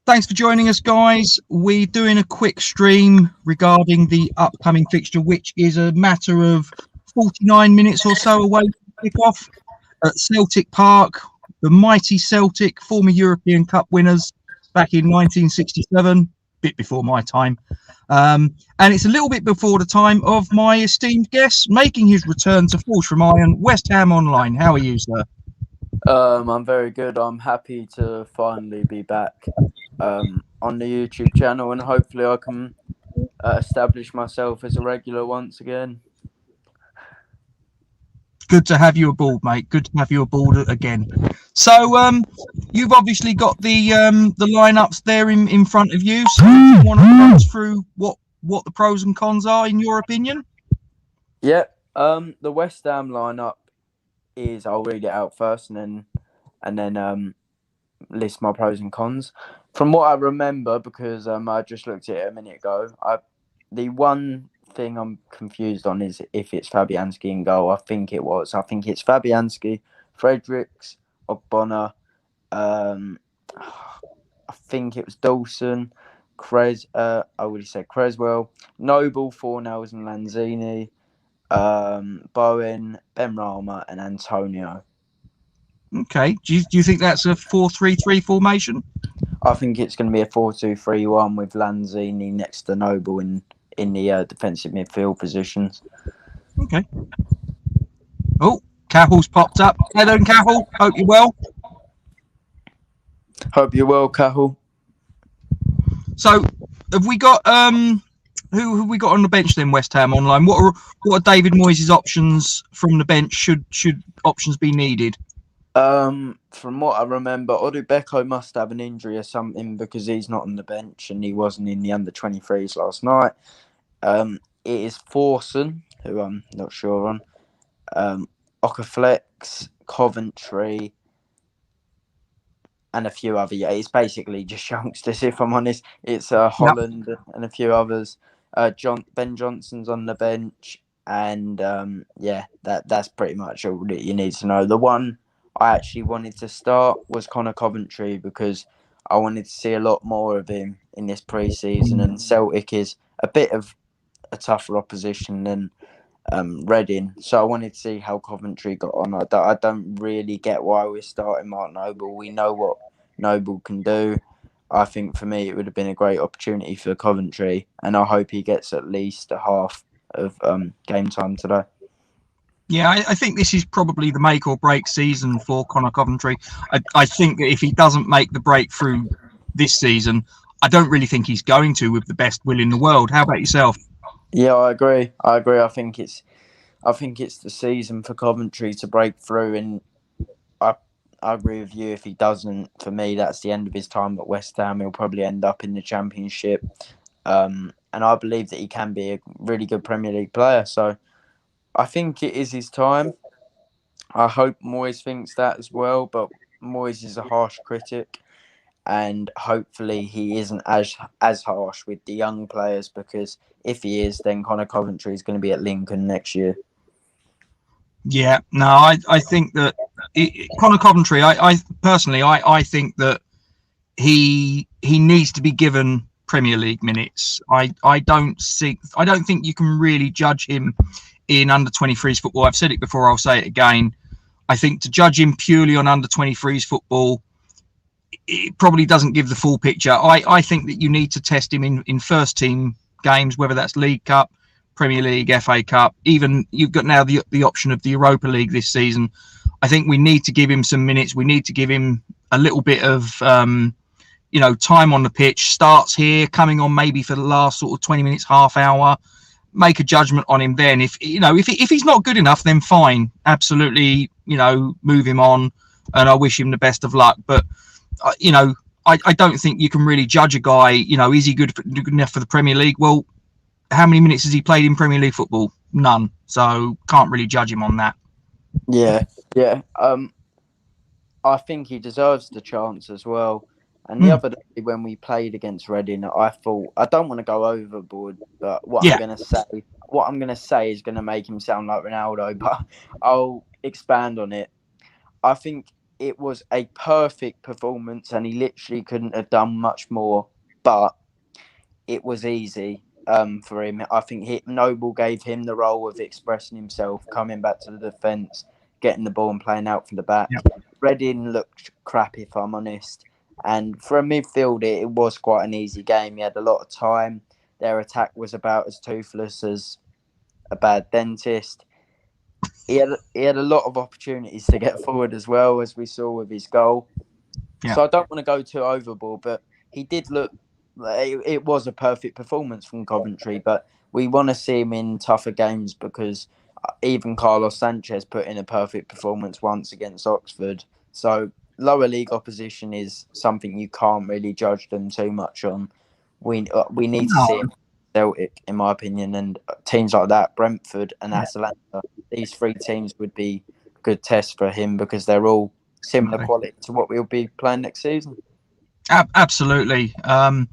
Thanks for joining us, guys. We're doing a quick stream regarding the upcoming fixture, which is a matter of 49 minutes or so away from kickoff at Celtic Park. The mighty Celtic, former European Cup winners back in 1967, bit before my time. And it's a little bit before the time of my esteemed guest making his return to Forge from Iron, West Ham Online. How are you, sir? I'm very good. I'm happy to finally be back on the YouTube channel, and hopefully I can establish myself as a regular once again. Good to have you aboard, mate. Good to have you aboard again. So, you've obviously got the lineups there in front of you. So, you want to run us through what the pros and cons are in your opinion? Yeah. The West Ham lineup is, I'll read it out first and then list my pros and cons. From what I remember, because I just looked at it a minute ago, the one thing I'm confused on is if it's Fabianski in goal. I think it was. I think it's Fabianski, Fredericks, Ogbonna. I think it was Dawson, I already said Creswell, Noble, Fornells and Lanzini, Bowen, Benrahma and Antonio. Okay. Do you think that's a 4-3-3 formation? I think it's going to be a 4-2-3-1 with Lanzini next to Noble in the defensive midfield positions. Okay. Oh, Cahill's popped up. Hello, Cahill. Hope you're well. Hope you're well, Cahill. So, have we got who have we got on the bench then? West Ham Online. What are David Moyes' options from the bench? Should options be needed? From what I remember, Odubeko must have an injury or something because he's not on the bench and he wasn't in the under-23s last night. It is Forson, who I'm not sure on, Okaflex, Coventry, and a few other. Yeah, it's basically just youngsters, if I'm honest. It's Holland and a few others. Ben Johnson's on the bench, and that's pretty much all that you need to know. The one I actually wanted to start was Conor Coventry because I wanted to see a lot more of him in this pre-season, and Celtic is a bit of a tougher opposition than Reading, so I wanted to see how Coventry got on. I don't really get why we're starting Mark Noble. We know what Noble can do. I think for me it would have been a great opportunity for Coventry, and I hope he gets at least a half of game time today. Yeah, I think this is probably the make or break season for Conor Coventry. I think that if he doesn't make the breakthrough this season, I don't really think he's going to with the best will in the world. How about yourself? Yeah, I agree. I think it's the season for Coventry to break through, and I agree with you. If he doesn't, for me, that's the end of his time at West Ham. He'll probably end up in the Championship, and I believe that he can be a really good Premier League player. So I think it is his time. I hope Moyes thinks that as well, but Moyes is a harsh critic, and hopefully he isn't as harsh with the young players, because if he is, then Conor Coventry is going to be at Lincoln next year. Yeah, no, I think that Conor Coventry, I personally, I think that he needs to be given Premier League minutes. I don't think you can really judge him in under 23s football. I've said it before, I'll say it again. I think to judge him purely on under 23s football, it probably doesn't give the full picture. I think that you need to test him in first team games, whether that's League Cup, Premier League, FA Cup, even you've got now the option of the Europa League this season. I think we need to give him some minutes. We need to give him a little bit of time on the pitch. Starts here, coming on maybe for the last sort of 20 minutes, half hour. Make a judgment on him then. If he's not good enough, then fine, absolutely, move him on, and I wish him the best of luck. But I don't think you can really judge a guy. Is he good enough for the Premier League? Well, how many minutes has he played in Premier League football? None. So can't really judge him on that. Yeah. I think he deserves the chance as well. And the other day when we played against Reading, I thought, I don't want to go overboard, but what I'm going to say is going to make him sound like Ronaldo, but I'll expand on it. I think it was a perfect performance, and he literally couldn't have done much more. But it was easy for him. I think Noble gave him the role of expressing himself, coming back to the defence, getting the ball and playing out from the back. Yeah. Reading looked crap, if I'm honest. And for a midfielder, it was quite an easy game. He had a lot of time. Their attack was about as toothless as a bad dentist. He had a lot of opportunities to get forward as well, as we saw with his goal. Yeah. So I don't want to go too overboard, but he did look. It was a perfect performance from Coventry, but we want to see him in tougher games because even Carlos Sanchez put in a perfect performance once against Oxford. So lower league opposition is something you can't really judge them too much on. We need to see him Celtic, in my opinion, and teams like that, Brentford and Atalanta. These three teams would be good tests for him because they're all similar quality to what we'll be playing next season. Absolutely. And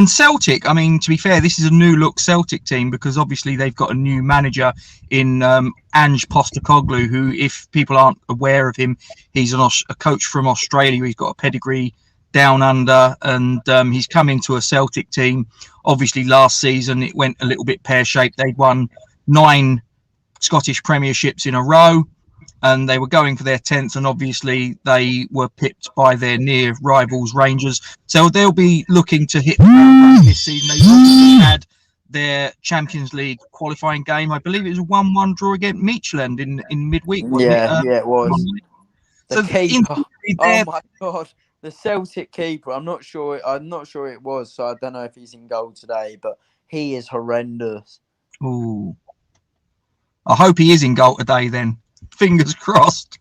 Celtic, I mean, to be fair, this is a new look Celtic team because obviously they've got a new manager in Ange Postecoglu, who, if people aren't aware of him, he's a coach from Australia. He's got a pedigree down under, and he's come into a Celtic team. Obviously, last season it went a little bit pear-shaped. They'd won 9 Scottish premierships in a row, and they were going for their 10th, and obviously they were pipped by their near rivals Rangers. So they'll be looking to hit the ground running this season. They've obviously had their Champions League qualifying game. I believe it was a 1-1 draw against Midtjylland in midweek, wasn't it? Yeah, it was. The keeper. Oh my God. The Celtic keeper. I'm not sure it was, so I don't know if he's in goal today, but he is horrendous. Ooh. I hope he is in goal today then. Fingers crossed.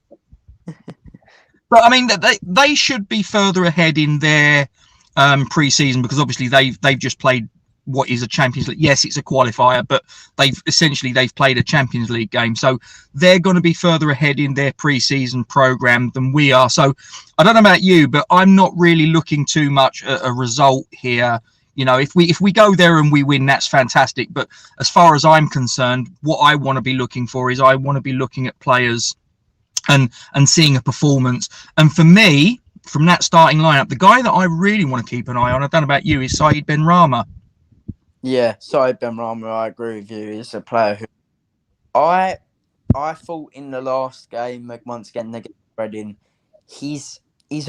But I mean, they should be further ahead in their pre-season because obviously they've just played what is a Champions League. Yes, it's a qualifier, but they've played a Champions League game, so they're going to be further ahead in their pre-season program than we are. So I don't know about you, but I'm not really looking too much at a result here. You know, if we go there and we win, that's fantastic. But as far as I'm concerned, what I want to be looking for is I want to be looking at players and seeing a performance. And for me, from that starting lineup, the guy that I really want to keep an eye on, I don't know about you, is Said Benrahma. Yeah, Said Benrahma, I agree with you. He's a player who I thought in the last game, once again, against Reading, he's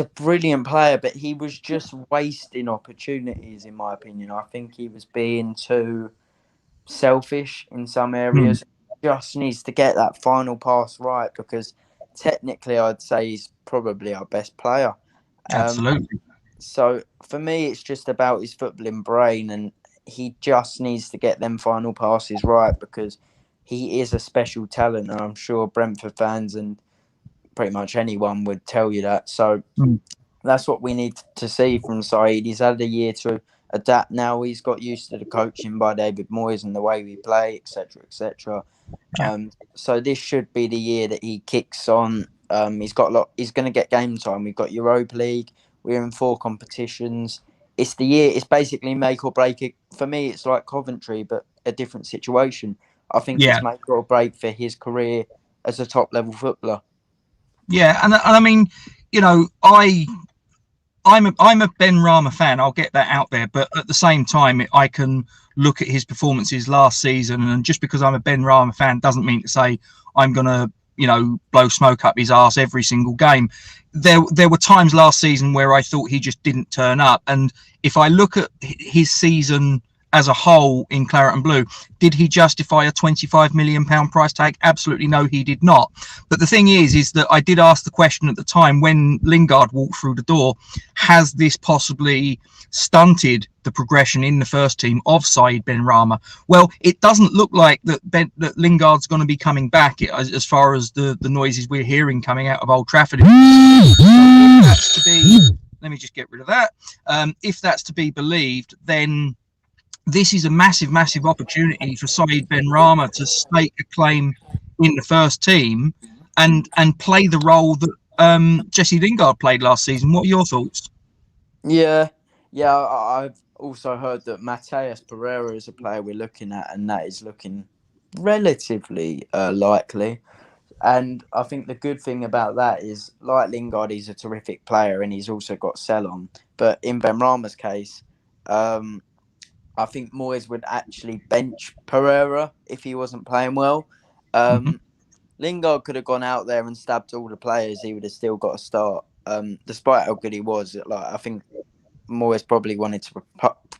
a brilliant player, but he was just wasting opportunities, in my opinion. I think he was being too selfish in some areas. He just needs to get that final pass right because technically I'd say he's probably our best player. Absolutely. So for me, it's just about his footballing brain, and he just needs to get them final passes right because he is a special talent, and I'm sure Brentford fans and pretty much anyone would tell you that. So that's what we need to see from Said. He's had a year to adapt now. He's got used to the coaching by David Moyes and the way we play, etc., etc. So this should be the year that he kicks on. He's got a lot. He's going to get game time. We've got Europa League. We're in 4 competitions. It's the year. It's basically make or break it. For me, it's like Coventry, but a different situation. I think it's make or break for his career as a top level footballer. Yeah, and I mean, you know, I'm a Benrahma fan. I'll get that out there, but at the same time, I can look at his performances last season, and just because I'm a Benrahma fan doesn't mean to say I'm gonna, you know, blow smoke up his arse every single game. There were times last season where I thought he just didn't turn up, and if I look at his season as a whole in Claret and Blue, did he justify a £25 million price tag? Absolutely no, he did not. But the thing is that I did ask the question at the time when Lingard walked through the door, has this possibly stunted the progression in the first team of Said Benrahma? Well, it doesn't look like that Lingard's going to be coming back as far as the noises we're hearing coming out of Old Trafford. If that's to be, let me just get rid of that. If that's to be believed, then this is a massive, massive opportunity for Said Benrahma to stake a claim in the first team and play the role that Jesse Lingard played last season. What are your thoughts? Yeah, I've also heard that Mateus Pereira is a player we're looking at, and that is looking relatively likely. And I think the good thing about that is, like Lingard, he's a terrific player and he's also got sell on. But in Benrahma's case, I think Moyes would actually bench Pereira if he wasn't playing well. Lingard could have gone out there and stabbed all the players. He would have still got a start, despite how good he was. Like, I think Moyes probably wanted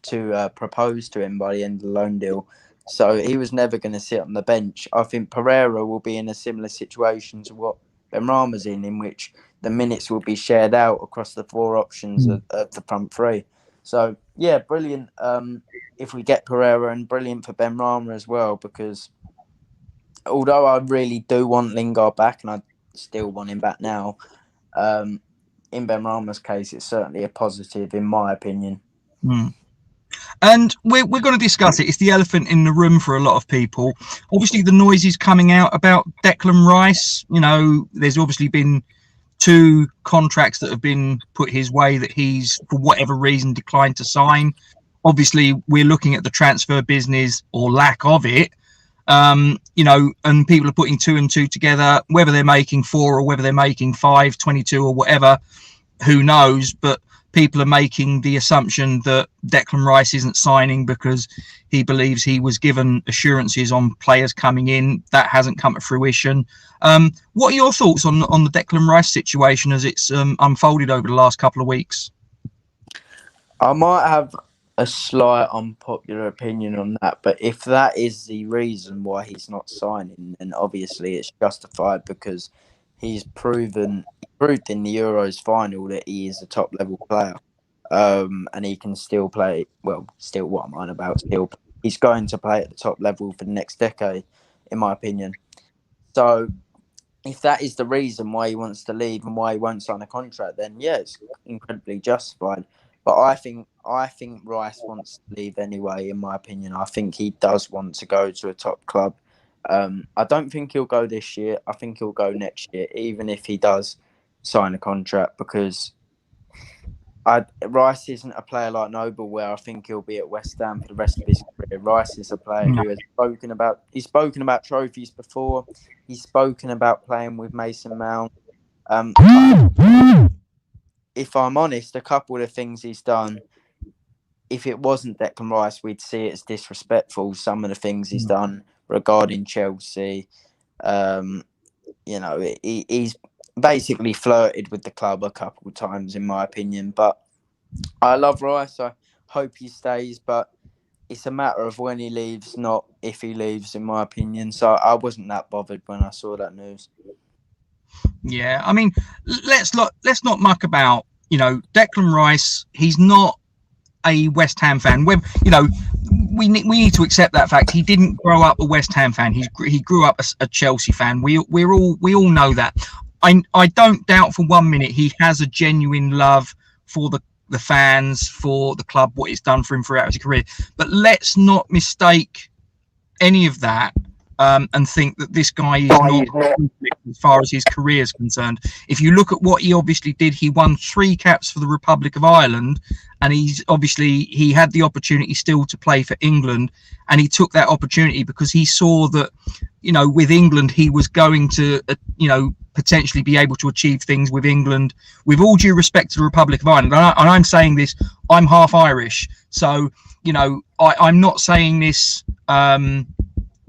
to propose to him by the end of the loan deal, so he was never going to sit on the bench. I think Pereira will be in a similar situation to what Benrahma's in which the minutes will be shared out across the four options of the front three. So yeah, brilliant. If we get Pereira, and brilliant for Benrahma as well, because although I really do want Lingard back, and I still want him back now, in Benrahma's case, it's certainly a positive, in my opinion. And we're going to discuss it. It's the elephant in the room for a lot of people. Obviously, the noise is coming out about Declan Rice. You know, there's obviously been 2 contracts that have been put his way that he's, for whatever reason, declined to sign. Obviously, we're looking at the transfer business or lack of it. You know, and people are putting 2 and 2 together, whether they're making 4 or whether they're making 5, 22 or whatever, who knows? But people are making the assumption that Declan Rice isn't signing because he believes he was given assurances on players coming in. That hasn't come to fruition. What are your thoughts on the Declan Rice situation as it's unfolded over the last couple of weeks? I might have a slight unpopular opinion on that, but if that is the reason why he's not signing, then obviously it's justified, because he's proved in the Euros final that he is a top level player, and he can still play. Well, still, what am I about? Still, he's going to play at the top level for the next decade, in my opinion. So, if that is the reason why he wants to leave and why he won't sign a contract, then yeah, it's incredibly justified. But I think Rice wants to leave anyway, in my opinion. I think he does want to go to a top club. I don't think he'll go this year. I think he'll go next year, even if he does sign a contract, because Rice isn't a player like Noble, where I think he'll be at West Ham for the rest of his career. Rice is a player who has spoken about trophies before. He's spoken about playing with Mason Mount. If I'm honest, a couple of the things he's done, if it wasn't Declan Rice, we'd see it as disrespectful. Some of the things he's done regarding Chelsea, you know, he's basically flirted with the club a couple of times, in my opinion. But I love Rice. I hope he stays, but it's a matter of when he leaves, not if he leaves, in my opinion. So I wasn't that bothered when I saw that news. Yeah, I mean, let's not muck about. You know, Declan Rice, he's not a West Ham fan. You know, we need to accept that fact. He didn't grow up a West Ham fan. He grew up a Chelsea fan. We all know that. I don't doubt for 1 minute he has a genuine love for the fans, for the club, what it's done for him throughout his career. But let's not mistake any of that and think that this guy is not as far as his career is concerned. If you look at what he obviously did, he won 3 caps for the Republic of Ireland, and he had the opportunity still to play for England, and he took that opportunity because he saw that, you know, with England he was going to you know, potentially be able to achieve things with England. With all due respect to the Republic of Ireland, and I'm saying this, I'm half Irish, so you know, I'm not saying this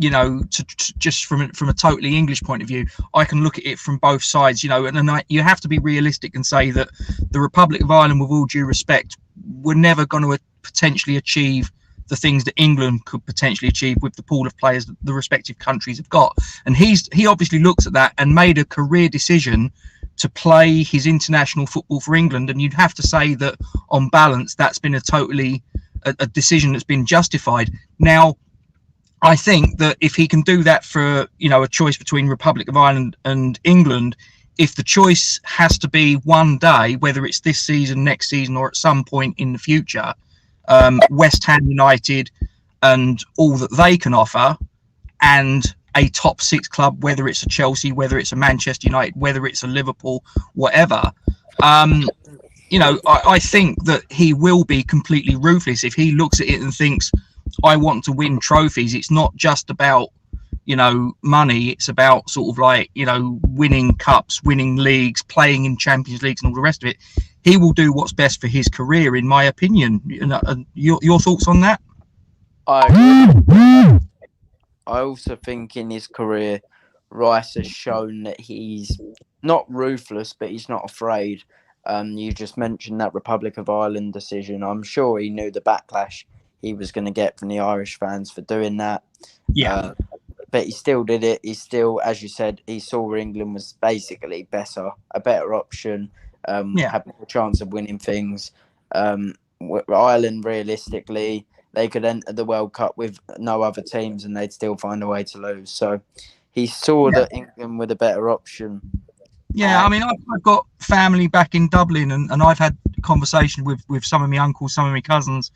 you know, to just from a totally English point of view. I can look at it from both sides, you know, and you have to be realistic and say that the Republic of Ireland, with all due respect, were never going to potentially achieve the things that England could potentially achieve with the pool of players that the respective countries have got. And he obviously looked at that and made a career decision to play his international football for England. And you'd have to say that on balance, that's been a decision that's been justified. Now, I think that if he can do that for, you know, a choice between Republic of Ireland and England, if the choice has to be one day, whether it's this season, next season, or at some point in the future, West Ham United and all that they can offer, and a top 6 club, whether it's a Chelsea, whether it's a Manchester United, whether it's a Liverpool, whatever, you know, I think that he will be completely ruthless if he looks at it and thinks, I want to win trophies. It's not just about, money. It's about sort of like, winning cups, winning leagues, playing in Champions Leagues and all the rest of it. He will do what's best for his career, in my opinion. Your thoughts on that? I also think in his career, Rice has shown that he's not ruthless, but he's not afraid. You just mentioned that Republic of Ireland decision. I'm sure he knew the backlash he was going to get from the Irish fans for doing that. Yeah. But he still did it. He still, as you said, he saw England was basically a better option, had more chance of winning things. Ireland, realistically, they could enter the World Cup with no other teams and they'd still find a way to lose. So he saw that England were the better option. Yeah, I mean, I've got family back in Dublin, and I've had conversations with some of my uncles, some of my cousins,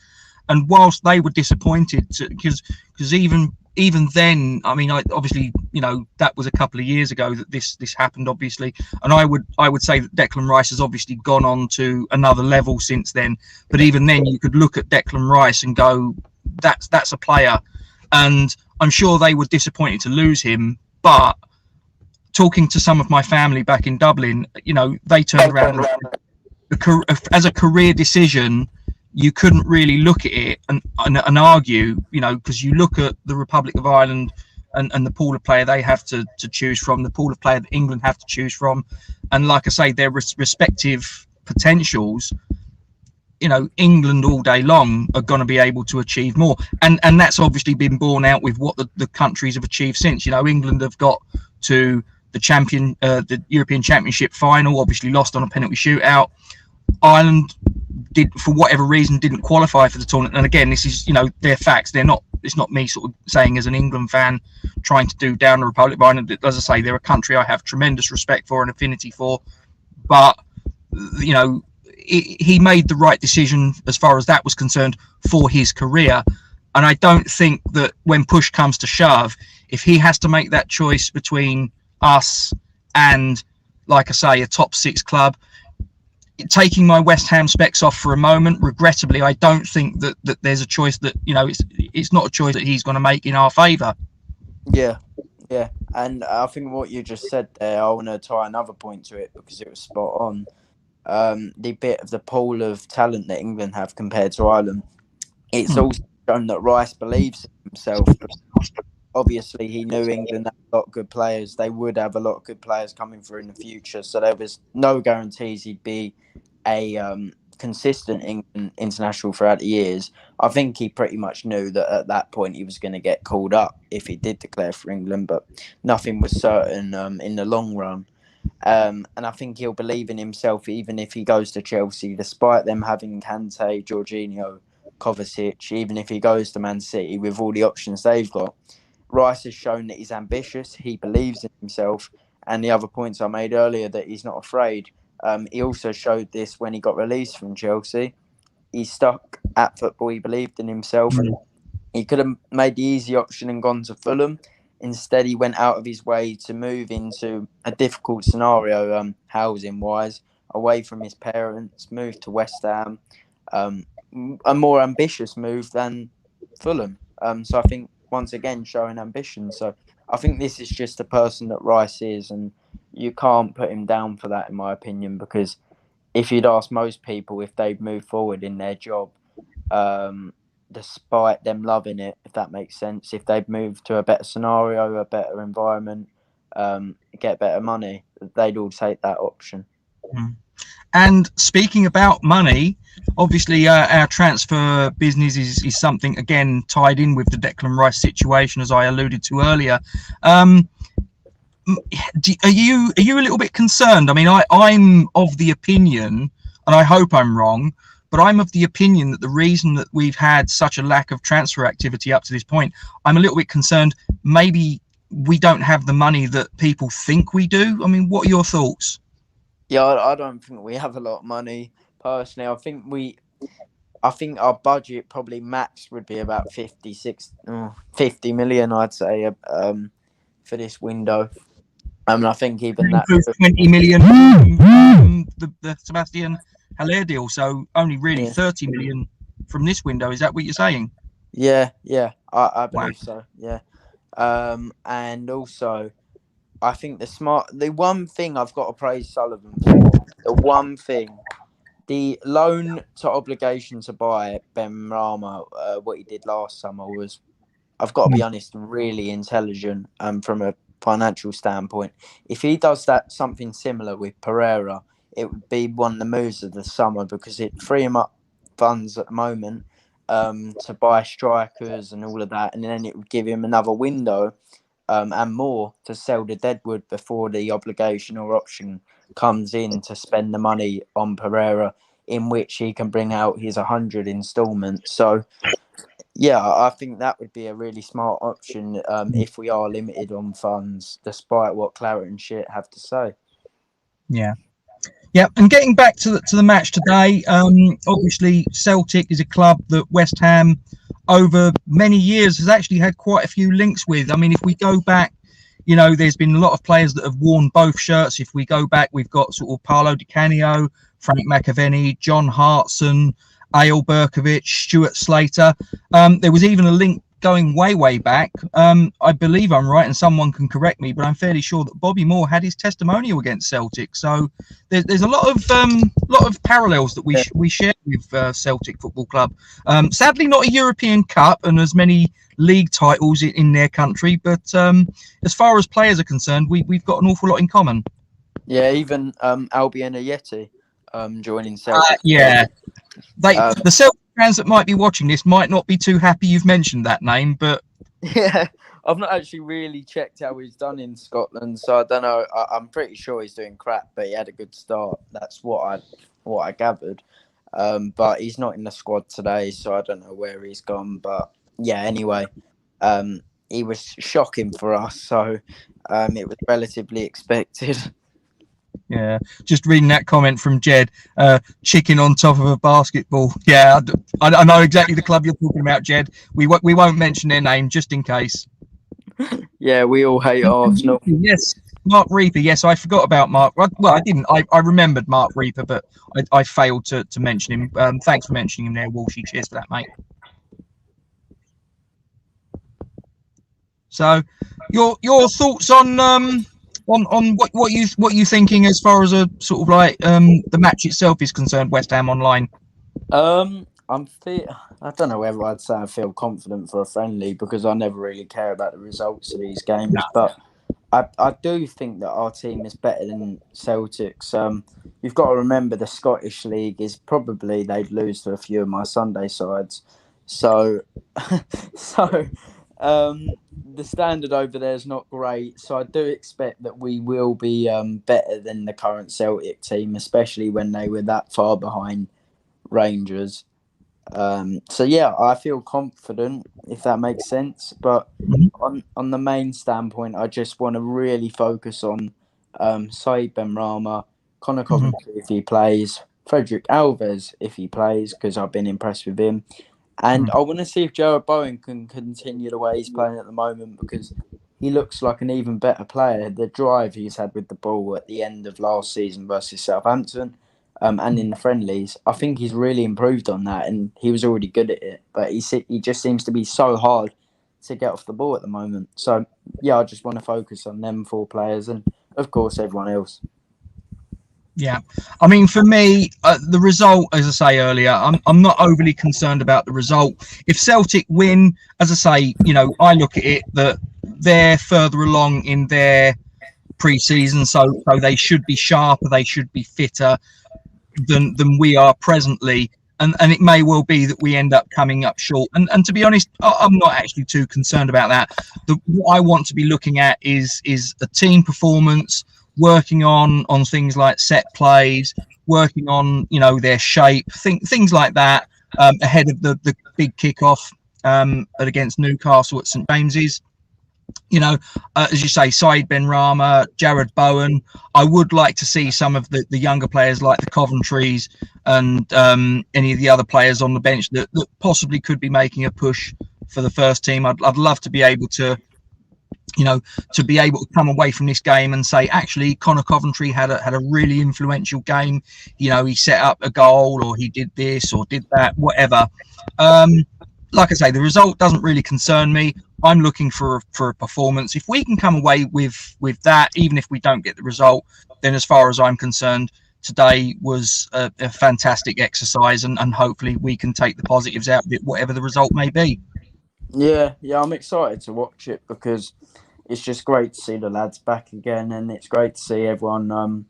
and whilst they were disappointed, because even then, I mean, obviously, that was a couple of years ago that this happened, obviously, and I would say that Declan Rice has obviously gone on to another level since then. But even then, you could look at Declan Rice and go, that's a player, and I'm sure they were disappointed to lose him. But talking to some of my family back in Dublin, they turned around as a career decision. You couldn't really look at it and argue, because you look at the Republic of Ireland and the pool of player they have to choose from, the pool of player that England have to choose from, and like I say, their respective potentials. England all day long are going to be able to achieve more, and that's obviously been borne out with what the countries have achieved since. England have got to the European Championship final, obviously lost on a penalty shootout. Ireland did, for whatever reason, didn't qualify for the tournament. And again, this is, they're facts. It's not me sort of saying as an England fan trying to do down the Republic of Ireland. As I say, they're a country I have tremendous respect for and affinity for. But, he made the right decision as far as that was concerned for his career. And I don't think that when push comes to shove, if he has to make that choice between us and, like I say, a top six club, taking my West Ham specs off for a moment, regrettably, I don't think that there's a choice that, it's not a choice that he's going to make in our favour. Yeah. And I think what you just said there, I want to tie another point to it because it was spot on. The bit of the pool of talent that England have compared to Ireland, it's also shown that Rice believes in himself. Obviously, he knew England had a lot of good players. They would have a lot of good players coming through in the future. So there was no guarantees he'd be a consistent England international throughout the years. I think he pretty much knew that at that point he was going to get called up if he did declare for England, but nothing was certain in the long run. And I think he'll believe in himself even if he goes to Chelsea, despite them having Kante, Jorginho, Kovacic, even if he goes to Man City with all the options they've got. Rice has shown that he's ambitious, he believes in himself, and the other points I made earlier that he's not afraid. He also showed this when he got released from Chelsea. He stuck at football, he believed in himself, and he could have made the easy option and gone to Fulham. Instead, he went out of his way to move into a difficult scenario, housing-wise, away from his parents, moved to West Ham, a more ambitious move than Fulham. So I think, once again, showing ambition. So I think this is just the person that Rice is, and you can't put him down for that, in my opinion, because if you'd ask most people if they'd move forward in their job, despite them loving it, if that makes sense, if they'd move to a better scenario, a better environment, get better money, they'd all take that option. And speaking about money, obviously our transfer business is something, again, tied in with the Declan Rice situation, as I alluded to earlier. Are you a little bit concerned? I mean, I'm of the opinion, and I hope I'm wrong, but I'm of the opinion that the reason that we've had such a lack of transfer activity up to this point, I'm a little bit concerned maybe we don't have the money that people think we do. I mean, what are your thoughts? Yeah, I don't think we have a lot of money, personally. I think our budget probably max would be about 50 million, I'd say, for this window. I think even that 20 million the Sebastian Haller deal, so only really 30 million from this window. Is that what you're saying? Yeah, I believe so. Yeah, And also, I think the one thing I've got to praise Sullivan for, the one thing, the loan to obligation to buy Benrahma, what he did last summer was, I've got to be honest, really intelligent from a financial standpoint. If he does something similar with Pereira, it would be one of the moves of the summer because it free him up funds at the moment to buy strikers and all of that, and then it would give him another window and more to sell the Deadwood before the obligation or option comes in to spend the money on Pereira, in which he can bring out his 100 instalments. So, yeah, I think that would be a really smart option if we are limited on funds, despite what Claret and shit have to say. Yeah. Yeah, and getting back to the match today, obviously Celtic is a club that West Ham over many years has actually had quite a few links with. I mean, if we go back, you know, there's been a lot of players that have worn both shirts. If we go back, we've got sort of Paolo Di Canio, Frank McAvenny, John Hartson, Ael Berkovic, Stuart Slater. There was even a link going way back. I believe I'm right, and someone can correct me, but I'm fairly sure that Bobby Moore had his testimonial against Celtic. So there's a lot of parallels that we share with Celtic Football Club. Sadly, not a European Cup and as many league titles in their country, but as far as players are concerned, we've got an awful lot in common. Yeah, even Albion Ayeti joining Celtic. Yeah, the Celtic fans that might be watching this might not be too happy you've mentioned that name, but yeah, I've not actually really checked how he's done in Scotland, so I don't know. I'm pretty sure he's doing crap, but he had a good start. That's what I gathered. But he's not in the squad today, so I don't know where he's gone. But yeah, anyway, he was shocking for us, so it was relatively expected. Yeah, just reading that comment from Jed, chicken on top of a basketball. Yeah, I know exactly the club you're talking about, Jed. We won't mention their name just in case. Yeah, we all hate Arsenal. Yes, Mark Reaper. Yes, I forgot about Mark. Well, I didn't. I remembered Mark Reaper, but I failed to mention him. Thanks for mentioning him there, Walshy. Cheers for that, mate. So, your thoughts on what you thinking as far as a sort of like the match itself is concerned, West Ham Online? I don't know whether I'd say I feel confident for a friendly because I never really care about the results of these games. But I do think that our team is better than Celtic's. You've got to remember the Scottish League is probably they'd lose to a few of my Sunday sides. So the standard over there is not great. So I do expect that we will be better than the current Celtic team, especially when they were that far behind Rangers. So yeah, I feel confident, if that makes sense. But on the main standpoint, I just want to really focus on Said Benrahma, Conor Coventry if he plays, Frederick Alves if he plays, because I've been impressed with him. And I want to see if Jared Bowen can continue the way he's playing at the moment, because he looks like an even better player. The drive he's had with the ball at the end of last season versus Southampton and in the friendlies, I think he's really improved on that, and he was already good at it. But he just seems to be so hard to get off the ball at the moment. So, yeah, I just want to focus on them 4 players and, of course, everyone else. Yeah, I mean, for me, the result, as I say earlier, I'm not overly concerned about the result. If Celtic win, as I say, you know, I look at it that they're further along in their pre-season, so they should be sharper, they should be fitter than we are presently, and it may well be that we end up coming up short. And to be honest, I'm not actually too concerned about that. What I want to be looking at is a team performance, working on things like set plays, working on, you know, their shape, things like that ahead of the big kickoff against Newcastle at St James's. You know, as you say, Said Benrahma, Jared Bowen. I would like to see some of the younger players like the Coventrys and any of the other players on the bench that possibly could be making a push for the first team. I'd love to be able to, you know, to be able to come away from this game and say, actually, Conor Coventry had a really influential game. You know, he set up a goal, or he did this or did that, whatever. like I say, the result doesn't really concern me. I'm looking for a performance. If we can come away with that, even if we don't get the result, then as far as I'm concerned, today was a fantastic exercise, and hopefully we can take the positives out of it, whatever the result may be. Yeah, I'm excited to watch it because it's just great to see the lads back again, and it's great to see everyone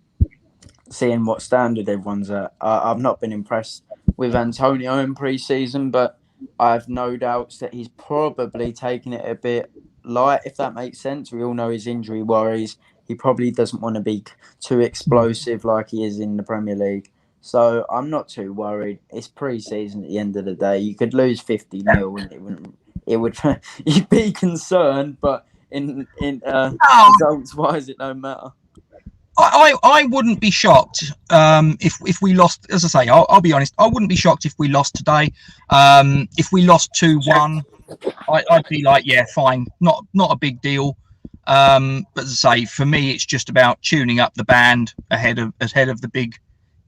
seeing what standard everyone's at. I've not been impressed with Antonio in pre-season, but I have no doubts that he's probably taking it a bit light, if that makes sense. We all know his injury worries. He probably doesn't want to be too explosive like he is in the Premier League. So I'm not too worried. It's pre-season at the end of the day. You could lose 50-0 and it would you'd be concerned, but in results wise it don't matter. I wouldn't be shocked if we lost. As I say, I'll be honest. I wouldn't be shocked if we lost today. If we lost 2-1, I'd be like, yeah, fine, not a big deal. But as I say, for me, it's just about tuning up the band ahead of the big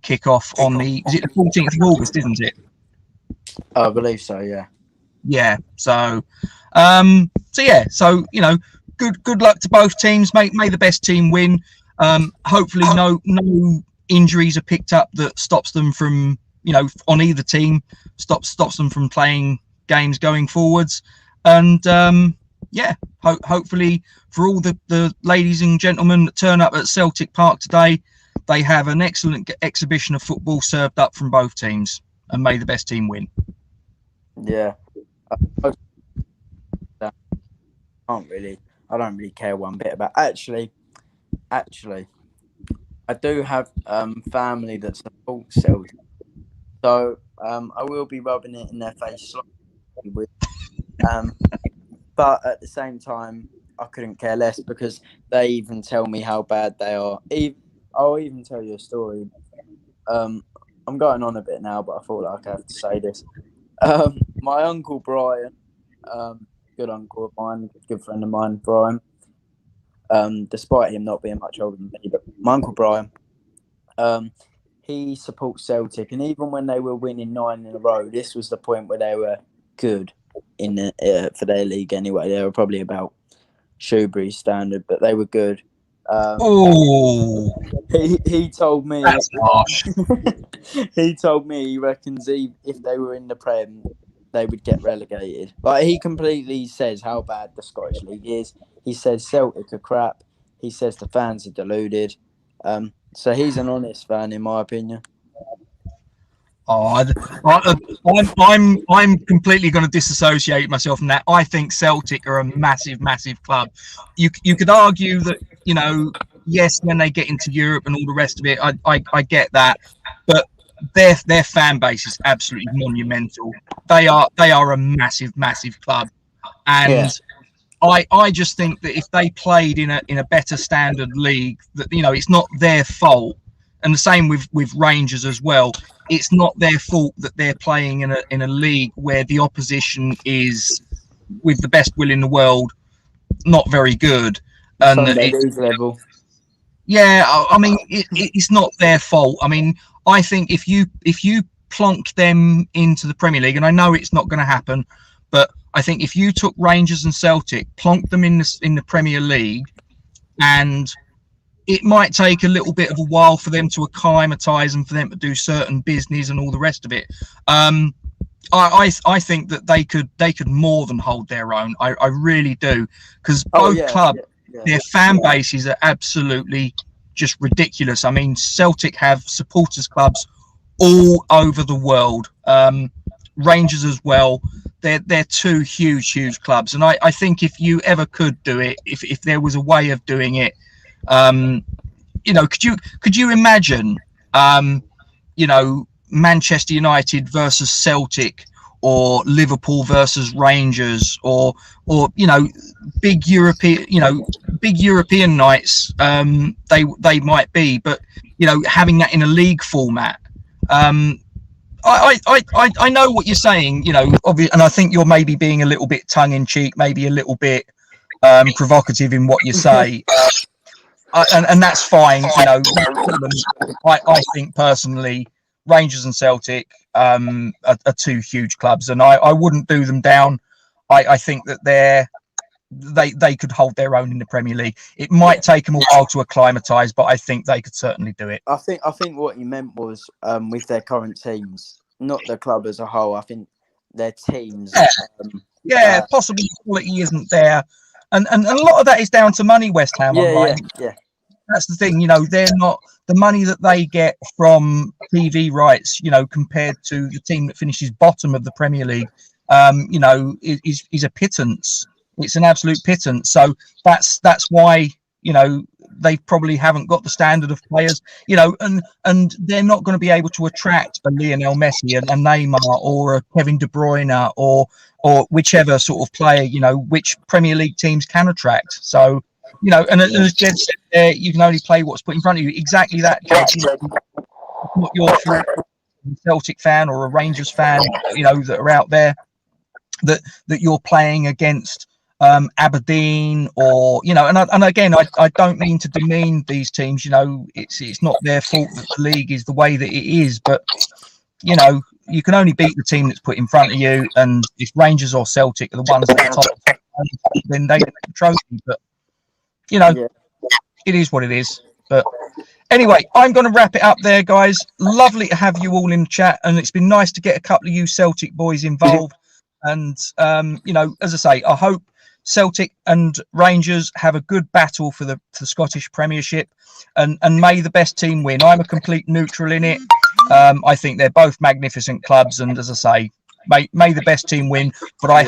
kickoff on the 14th of August, isn't it? I believe so. Yeah. Yeah. So yeah. So good luck to both teams. May the best team win. Hopefully no injuries are picked up that stops them from, on either team, stops them from playing games going forwards. And hopefully for all the ladies and gentlemen that turn up at Celtic Park today, they have an excellent exhibition of football served up from both teams, and may the best team win. Yeah. I don't really care one bit about Actually, I do have family that supports Celtic, so I will be rubbing it in their face slightly with, but at the same time, I couldn't care less because they even tell me how bad they are. I'll even tell you a story. I'm going on a bit now, but I thought like I have to say this. My uncle Brian, good uncle of mine, good friend of mine, Brian. Despite him not being much older than me, but my uncle Brian, he supports Celtic, and even when they were winning 9 in a row, this was the point where they were good in for their league anyway. They were probably about Shrewsbury standard, but they were good. He told me That's harsh. he told me he reckons if they were in the Prem, they would get relegated. Like, he completely says how bad the Scottish League is. He says Celtic are crap. He says the fans are deluded. So he's an honest fan, in my opinion. I'm completely going to disassociate myself from that. I think Celtic are a massive club. You could argue that, yes, when they get into Europe and all the rest of it, I get that, but their fan base is absolutely monumental. They are a massive club, and yeah. I just think that if they played in a better standard league, that it's not their fault. And the same with Rangers as well. It's not their fault that they're playing in a league where the opposition is, with the best will in the world, not very good. And it's level. Yeah, I mean, it's not their fault. I mean, I think if you plonk them into the Premier League, and I know it's not going to happen, but I think if you took Rangers and Celtic, plonked them in the Premier League, and it might take a little bit of a while for them to acclimatise and for them to do certain business and all the rest of it. I think that they could more than hold their own. I really do, because both clubs, their fan bases are absolutely just ridiculous. I mean, Celtic have supporters clubs all over the world. Rangers as well. They're two huge clubs, and I think if you ever could do it, if there was a way of doing it, could you imagine, Manchester United versus Celtic, or Liverpool versus Rangers, or big European nights, they might be, but having that in a league format. I know what you're saying, obviously, and I think you're maybe being a little bit tongue in cheek, maybe a little bit provocative in what you say. And that's fine, I think personally, Rangers and Celtic, are two huge clubs, and I wouldn't do them down. I think that they could hold their own in the Premier League. It might take them a while to acclimatise, but I think they could certainly do it. I think what he meant was with their current teams, not the club as a whole. I think their teams. Possibly quality isn't there, and a lot of that is down to money. West Ham online. Yeah. That's the thing, they're not the money that they get from TV rights, compared to the team that finishes bottom of the Premier League, is a pittance. It's an absolute pittance. So that's why, they probably haven't got the standard of players, and they're not going to be able to attract a Lionel Messi, a Neymar, or a Kevin De Bruyne, or whichever sort of player, which Premier League teams can attract. So, and as Jed said there, you can only play what's put in front of you. Exactly that, Jed. What you're a Celtic fan or a Rangers fan, that are out there, that you're playing against Aberdeen, or and again, I don't mean to demean these teams. It's not their fault that the league is the way that it is, but you can only beat the team that's put in front of you. And if Rangers or Celtic are the ones at the top, then they get the trophy. But it is what it is. But anyway, I'm going to wrap it up there, guys. Lovely to have you all in the chat, and it's been nice to get a couple of you Celtic boys involved. And as I say, I hope Celtic and Rangers have a good battle for the Scottish Premiership, and may the best team win. I'm a complete neutral in it. I think they're both magnificent clubs, and as I say, may the best team win. But I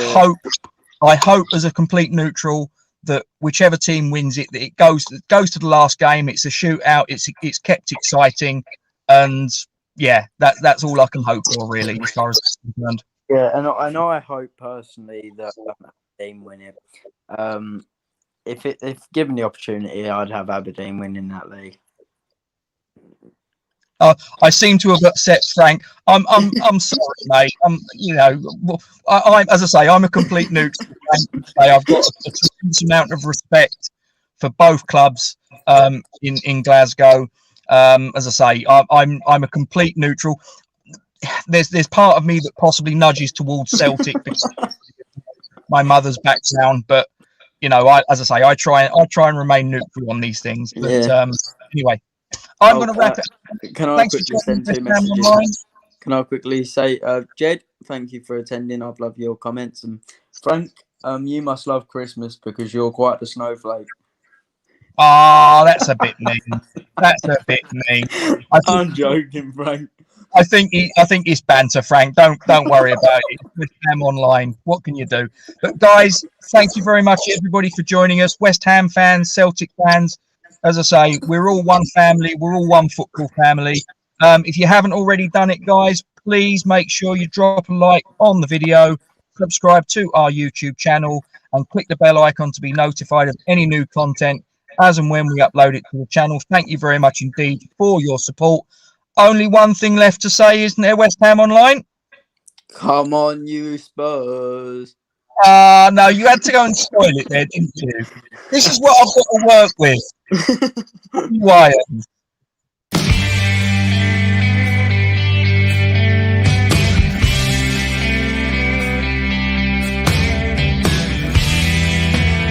hope as a complete neutral that whichever team wins it, that it goes to the last game. It's a shootout. It's kept exciting, and that's all I can hope for, really, as far as I'm concerned. Yeah, and I hope personally that Aberdeen win it. If given the opportunity, I'd have Aberdeen winning that league. I seem to have upset Frank. I'm sorry, mate. As I say, I'm a complete neutral. I've got a tremendous amount of respect for both clubs in Glasgow. As I say, I'm a complete neutral. There's part of me that possibly nudges towards Celtic because my mother's background, but as I say, I try and remain neutral on these things. But anyway, I'm going to wrap it. Can I quickly send 2 messages? Can I quickly say, Jed, thank you for attending. I've loved your comments, and Frank, you must love Christmas because you're quite the snowflake. Oh, that's a bit mean. I'm joking, Frank. I think it's banter, Frank. Don't worry about it. West Ham online. What can you do? But guys, thank you very much, everybody, for joining us. West Ham fans, Celtic fans. As I say, we're all one family. We're all one football family. If you haven't already done it, guys, please make sure you drop a like on the video, subscribe to our YouTube channel, and click the bell icon to be notified of any new content as and when we upload it to the channel. Thank you very much indeed for your support. Only one thing left to say, isn't there, West Ham Online? Come on, you Spurs. No, you had to go and spoil it there, didn't you? This is what I've got to work with. You Lions.